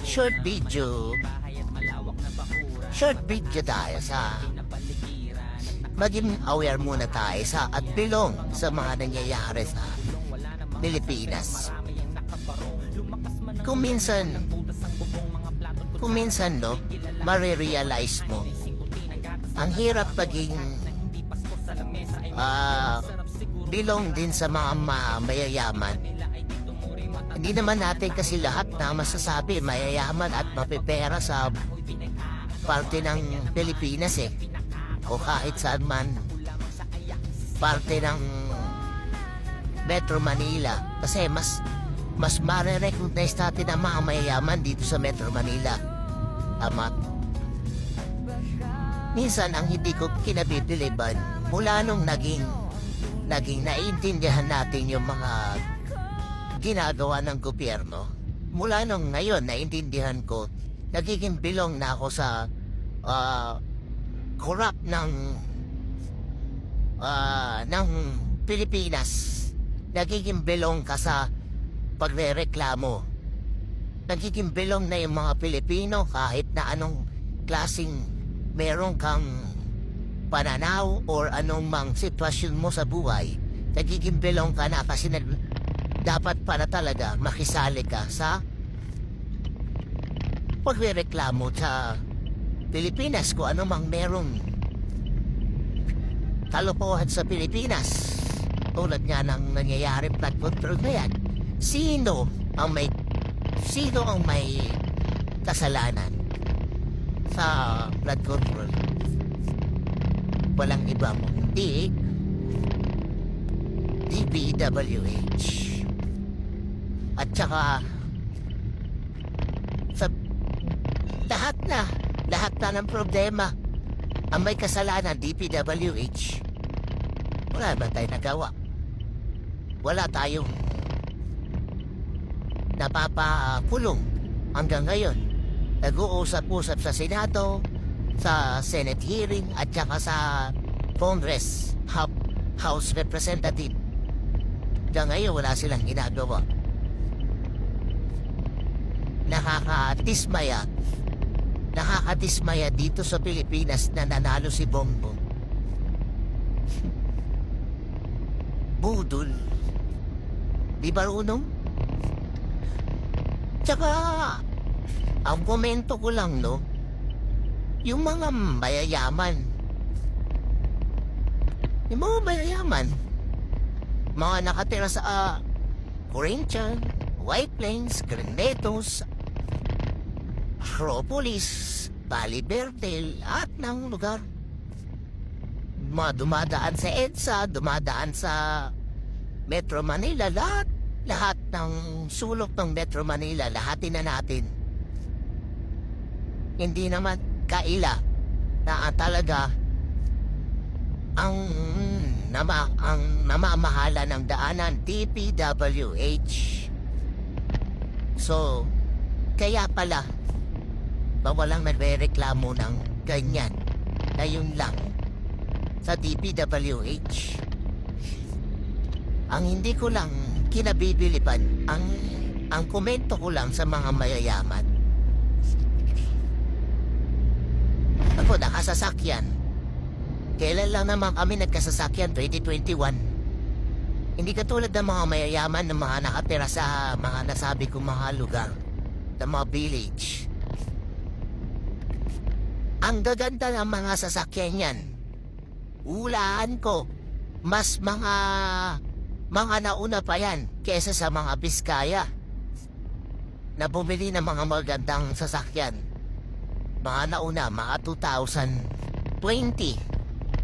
short video. Short video tayo sa maging aware muna tayo sa at belong sa mga nangyayari sa Pilipinas. Kung minsan no, marirealize mo ang hirap maging belong din sa mga mayayaman. Hindi naman natin kasi lahat na masasabi mayayaman at mapipera sa parte ng Pilipinas o kahit saan man parte ng Metro Manila, kasi mas mare-recognize natin ang mga mayayaman dito sa Metro Manila. Tama. Minsan ang hindi ko kinabibiliban mula nung naging naiintindihan natin yung mga ginagawa ng gobyerno. Mula nung ngayon naiintindihan ko, nagiging bilong na ako sa corrupt ng Pilipinas. Nagiging bilong ka sa pagrereklamo. Nagiging bilong na yung mga Pilipino kahit na anong klaseng meron kang pananaw or anong mang sitwasyon mo sa buhay. Nagiging bilong ka na kasi dapat para talaga makisali ka sa pagrereklamo sa Pilipinas kung ano mang merong kalokohan sa Pilipinas. Tulad nga ng nangyayaring flood control na yan. Sino ang may kasalanan sa flood control? Walang ibang hindi DPWH. At saka sa lahat na ng problema ang may kasalanan DPWH. Wala ba tayo nagawa? Wala tayong napapakulong hanggang ngayon. Nag-uusap-usap sa Senado, sa Senate hearing at saka sa Congress, House Representative. Hanggang ngayon wala silang ginagawa. Nakakatismaya dito sa Pilipinas na nanalo si Bongbong. Budol. Di ba runong? Tsaka, ang komento ko lang, no? Yung mga mayayaman. Mga nakatira sa Corinthian, White Plains, Grandetos, Acropolis, Valle Verde, at ng lugar. Dumadaan sa EDSA, dumadaan sa Metro Manila, lahat ng sulok ng Metro Manila, lahatin na natin. Hindi naman kaila na talaga ang namamahala ng daanan, DPWH. So, kaya pala walang nagre-reklamo ng ganyan. Ngayon lang sa DPWH. Ang hindi ko lang kinabibilipan, ang komento ko lang sa mga mayayaman. Ako, nakasasakyan. Kailan lang naman kami nagkasasakyan? 2021. Hindi katulad ng mga mayayaman ng mga nakatira sa mga nasabi kong mga lugar, ng mga village. Ang gaganda ng mga sasakyan yan. Hulaan ko, mas mga nauna pa yan kesa sa mga Biskaya na bumili ng mga magandang sasakyan. Mga nauna, mga 2020,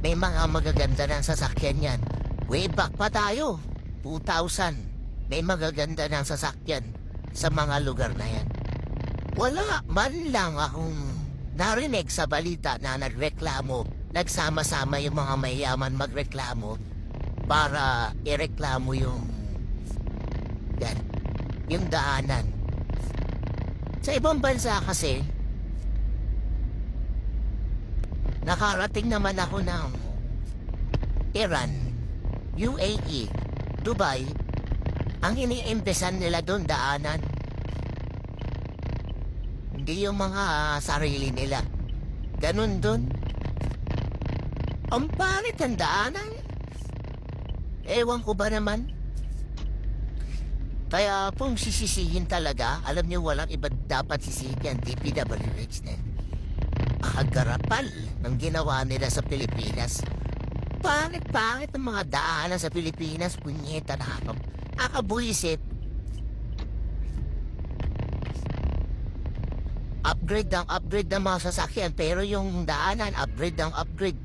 may mga magaganda ng sasakyan yan. Way back pa tayo, 2000, may magaganda ng sasakyan sa mga lugar na yan. Wala man lang akong narinig sa balita na nagreklamo, nagsama-sama yung mga mayayaman magreklamo para ireklamo yung daanan. Sa ibang bansa kasi, nakarating naman ako ng Iran, UAE, Dubai. Ang iniimpesan nila doon daanan, Hindi yung mga sarili nila. Ganun dun. Ang pangit ang daanan. Ewan ko ba naman. Kaya kung sisisihin talaga, alam niyo walang iba dapat sisihin yan, DPWH na. Kagarapal ng ginawa nila sa Pilipinas. Pangit-pangit ng mga daanan sa Pilipinas, punyeta nakakabuisit. Upgrade ng mga sasakyan, pero yung daanan, upgrade ng upgrade.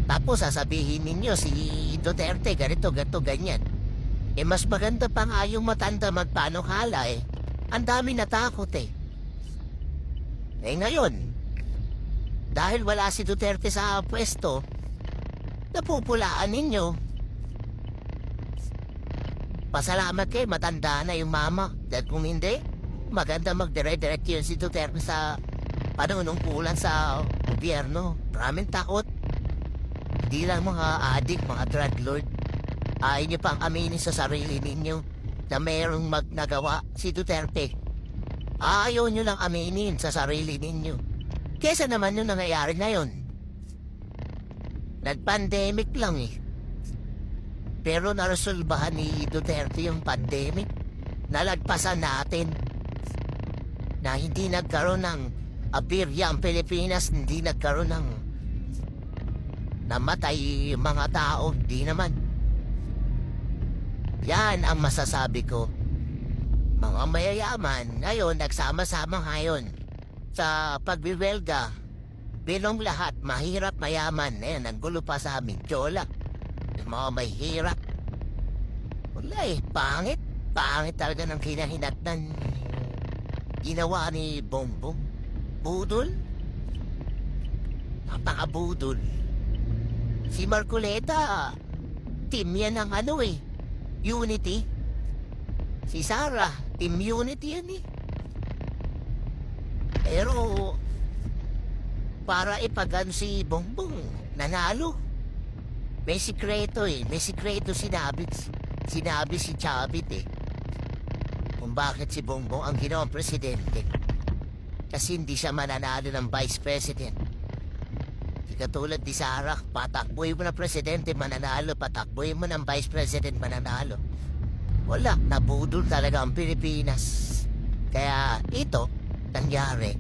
Tapos sasabihin ninyo si Duterte ganito, ganyan. Mas maganda pa nga yung matanda magpanukala eh. Ang dami natakot eh. Ngayon, dahil wala si Duterte sa pwesto, napupulaan ninyo. Pasalamat kayo, matanda na yung mama. Dahil kung hindi, maganda magdire-direct yun si Duterte sa panunungkulan sa gobyerno. Maraming takot. Hindi lang mga adik, mga drug lord. Ayaw niyo pang aminin sa sarili ninyo na mayroong magnagawa si Duterte. Ayaw niyo lang aminin sa sarili ninyo. Kesa naman yung nangyayari ngayon. Nag-pandemic lang eh. Pero naresolbahan ni Duterte yung pandemic. Nalagpasan natin. Na hindi nagkaroon ng abirya ang Pilipinas, hindi nagkaroon ng namatay mga tao, di naman. Yan ang masasabi ko. Mga mayayaman ngayon nagsama-sama ngayon sa pagbiwelga. Bilong lahat, mahirap mayaman. Ayan, ang gulo pa sa amin, tiola. Yung mga mahirap. Wala eh, pangit. Pangit talaga ng kinahinatnan. Ginawa ni Bongbong. Budol. Napakabudol. Si Marcoleta, team yan ng ano eh, Unity. Si Sara, team Unity yan eh. Pero, para ipagan si Bongbong, nanalo. May sikreto eh, may sikreto sinabi si Chavit eh. Kung bakit si Bongbong ang ginawang presidente. Kasi hindi siya mananalo ng vice president. Katulad ni Sara, patakboy mo ng presidente, mananalo. Patakboy mo ng vice president, mananalo. Wala, nabudol talaga ang Pilipinas. Kaya ito, nangyari.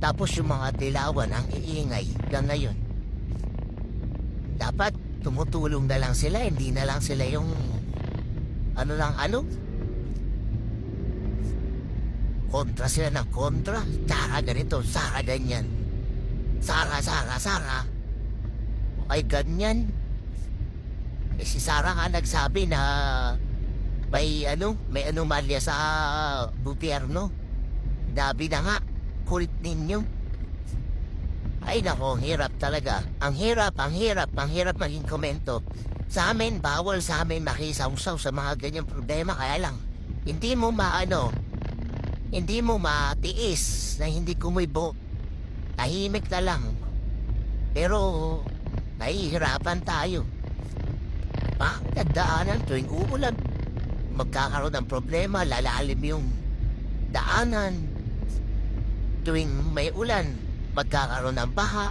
Tapos yung mga dilawan ang iingay hanggang ngayon. Dapat tumutulong na lang sila, hindi na lang sila yung kontra sila ng kontra. Sara ganito, Sara ganyan. Sara. Ay ganyan. Si Sara nga nagsabi na may anomalya sa gobyerno. Dabi na nga, kulit ninyo. Ay nako, hirap talaga. Ang hirap maging komento. Sa amin, bawal sa amin makisawsaw sa mga ganyang problema. Kaya lang, hindi mo matiis na hindi kumibo. Tahimik na lang. Pero, nahihirapan tayo. Daanan tuwing uulan. Magkakaroon ng problema, lalalim yung daanan. Tuwing may ulan, magkakaroon ng baha.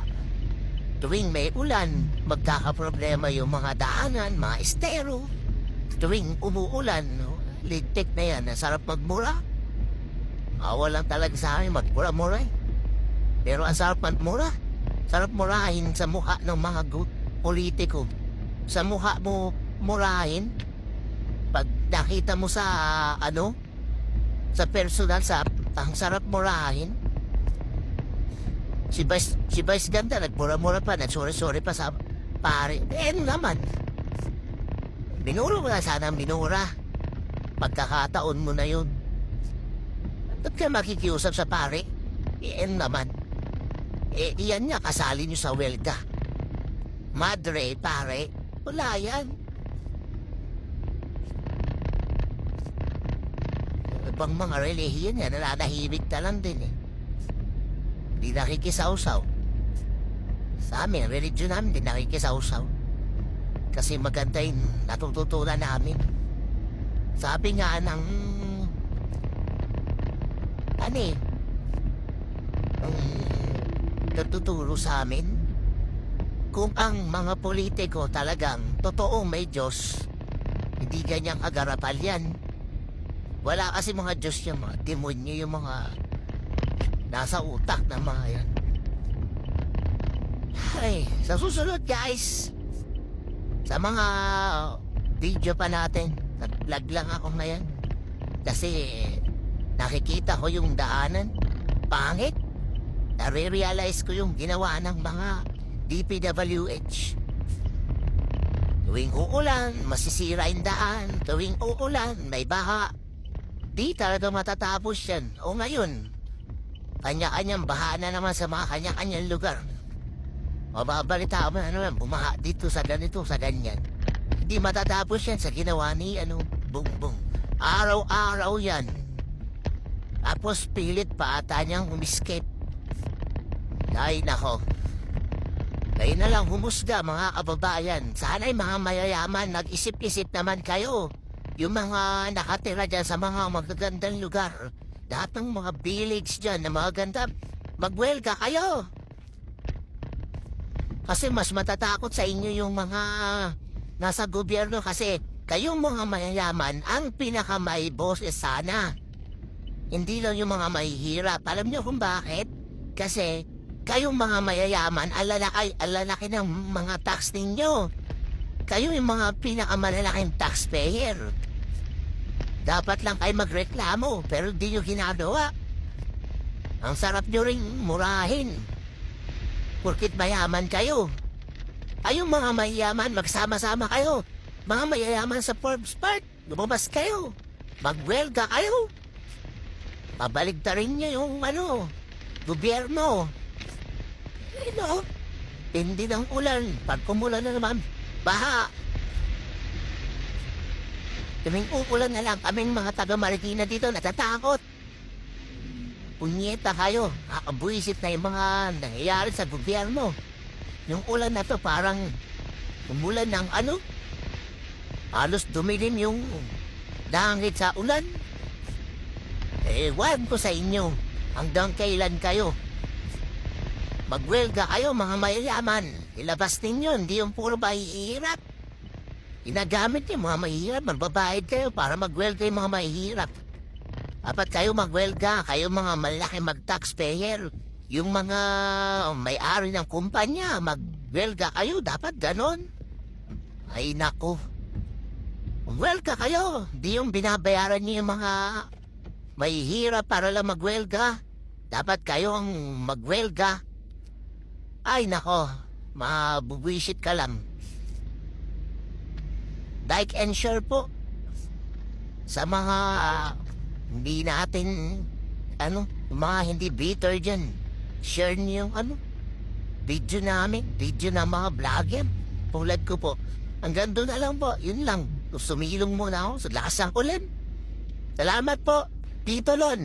Tuwing may ulan, magkakaproblema yung mga daanan, mga estero. Tuwing umuulan, ligtik na yan, sarap magmura. Awa lang talaga sa amin, magmura-mura eh. Pero ang sarap magmura. Sarap murahin sa mukha ng mga politiko. Sa mukha mo murahin, pag nakita mo sa sa personal, ang sarap murahin. Si Vice Ganda nagmura-mura pa, nagsorry pa sa pare. Naman. Binuro mo na sana ang binura. Pagkakataon mo na yun. Ba't ka makikiusap sa pare? Naman. Iyan niya, kasali niyo sa welga. Madre, pare, wala yan. Ibang mga relihiyon yan, nananahimik na lang din eh. Di nakikisawsaw. Sa amin, religion namin, di nakikisawsaw. Kasi maganda yung natututunan namin. Sabi nga ng ano eh, natuturo sa amin. Kung ang mga politiko talagang totoong may Diyos, hindi ganyang agarapal yan. Wala kasi mga Diyos yung mga demonyo, yung mga nasa utak ng mga yan. Ay, sa susunod guys, sa mga video pa natin, nag-vlog lang ako ngayon. Kasi nakikita ko yung daanan, pangit. Nare-realize ko yung ginawa ng mga DPWH. Tuwing uulan, masisira yung daan. Tuwing uulan, may baha. Di talaga matatapos yan. O ngayon, kanya-kanyang baha na naman sa mga kanya-kanyang lugar. Mababalita mo na naman, bumaha dito sa ganito, sa ganyan. Hindi matatapos yan sa ginawa ni Bongbong. Araw-araw yan. Tapos pilit pa ata niyang umiscape. Ay nako. Kayo na lang humusga mga kababayan. Sana'y mga mayayaman, nag-isip-isip naman kayo. Yung mga nakatira dyan sa mga magagandang lugar. Lahat ng mga village dyan na mga ganda, magwelga kayo. Kasi mas matatakot sa inyo yung mga nasa gobyerno kasi kayong mga mayayaman ang pinakamay boses sana. Hindi lang yung mga mahihirap. Alam niyo kung bakit? Kasi kayong mga mayayaman, alalaki ng mga tax ninyo. Kayo yung mga pinakamalalaking taxpayer. Dapat lang kayo magreklamo, pero di nyo ginagawa. Ang sarap nyo rin murahin. Porkit mayaman kayo. Kayong mga mayayaman, magsama-sama kayo. Mga mayayaman sa Forbes Park, lumabas kayo. Magwelga kayo. Pabaligtarin nyo yung gobyerno. Hindi ng ulan. Pag kumulan na naman, baha. Kaming uulan na lang, kaming mga taga-Marikina dito natatakot. Punyeta kayo, kakabuisit na yung mga nangyayari sa gobyerno. Yung ulan na to parang umulan ng halos dumilim yung langit sa ulan. Ewan ko sa inyo, hanggang kailan kayo. Magwelga kayo mga mayayaman. Ilabas ninyo, hindi yung puro mahihirap. Ginagamit yung mga mahihirap, magbabayad kayo para magwelga yung mga mahihirap. Dapat kayo magwelga, kayo mga malaki mag-taxpayer. Yung mga may-ari ng kumpanya, magwelga kayo, dapat ganon. Ay nako. Magwelga kayo, di yung binabayaran niyo yung mga mahihirap para lang magwelga. Dapat kayo ang magwelga. Ay nako, mabubwisit ka lang. Like and share po sa mga hindi natin mga hindi bitter dyan. Share niyo yung video namin, video ng mga vlogger tulad ko po. Hanggang doon na lang po, yun lang. Sumilong muna ako sa lakas ng ulan. Salamat po, Tito Lon.